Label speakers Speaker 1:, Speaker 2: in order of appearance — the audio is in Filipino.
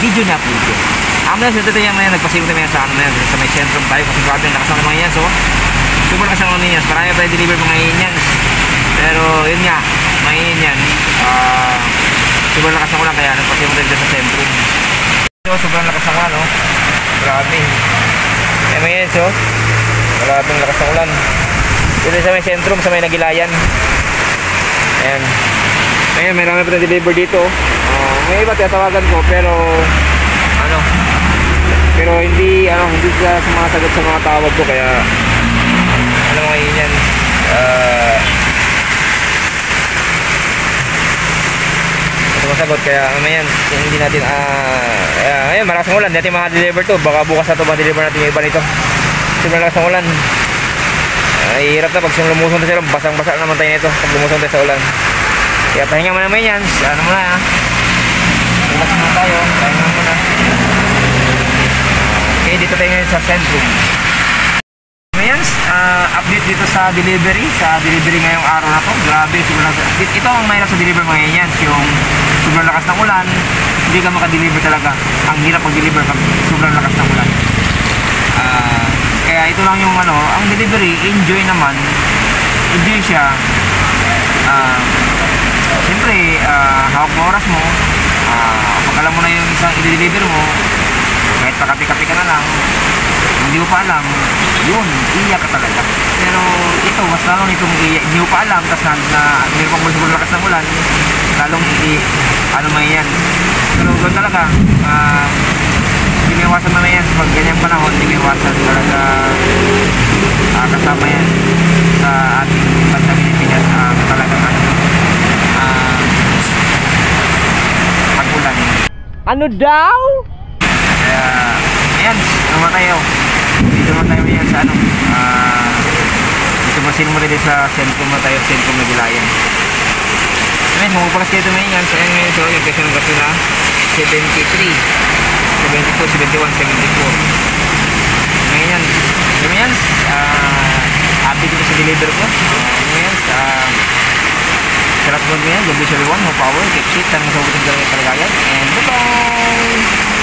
Speaker 1: video na upload ko. Amo na sa dito yan na nagpasilong tayo sa ano na yan, sa may sentrum tayo kasi grabe ang lakas ng mga yan. So super lakas ng mga yan, marami pa tayo deliver mga yan. Pero yun nga, mga yan super lakas ng ulan kaya nagpasilong tayo sa sentrum. So sobrang lakas ng ulan, no? Grabe. Kaya mga yan, so grabe ang lakas ng ulan. Dito sa may sentrum, sa may Nagilayan. Ayan. Ayan, may rami pa na deliver dito. May iba tiyatawagan ko pero hindi siya sumasagot sa mga tawag ko kaya ngayon yan sumasagot kaya yan hindi natin ayan, malakas ng ulan, hindi natin maka-deliver to, baka bukas na to ma-deliver natin yung iba nito. Sobrang lakas ng ulan. Hirap na pag lumusong tayo sa ulan, basang-basa naman tayo nito pag lumusong tayo sa ulan. Kaya pahinga mo naman yan, ano muna relax muna tayo, pahinga muna. Okay, dito tayo ngayon sa sentrum. Ngayon, update dito sa delivery ngayong araw na to. Grabe, sobrang lakas. Ito ang mahirap sa deliver ngayon yan, yung sobrang lakas ng ulan, hindi ka maka-deliver talaga. Ang hirap mag-deliver pag sobrang lakas ng ulan. Kaya ito lang yung ang delivery, enjoy naman. Enjoy siya. Siyempre, hawak mo oras mo. Pag alam mo na yung isang i-deliver mo, kahit pakapi-kapi ka na lang, hindi mo pa alam, yun, iiyak ka talaga. Pero ito, mas lalong itong hindi mo pa alam, tapos meron pang sobrang lakas ng ulan, lalong may yan. Pero ganoon talaga, hindi may iwasan na yan. Pag ganyang panahon, hindi may iwasan talaga kasama yan sa ating bansa Pilipinas. Talagang pag-ulan.
Speaker 2: Ano daw?
Speaker 1: Kaya, ayan, naman tayo. Dito naman tayo yan sa dito masin mo rin sa sentrum na tayo, sentrum na Nagilayan. Ayan, mamupulas kayo ito ngayon. So, ayan ngayon, so, yung presyo ng gaso na 73, 72, 71, 74. Ngayon, update dito sa deliver ko. Ngayon, sarap mo ngayon, WC1, no power, keep shit, tanong sa ubutin talaga kalagayan. And bye-bye!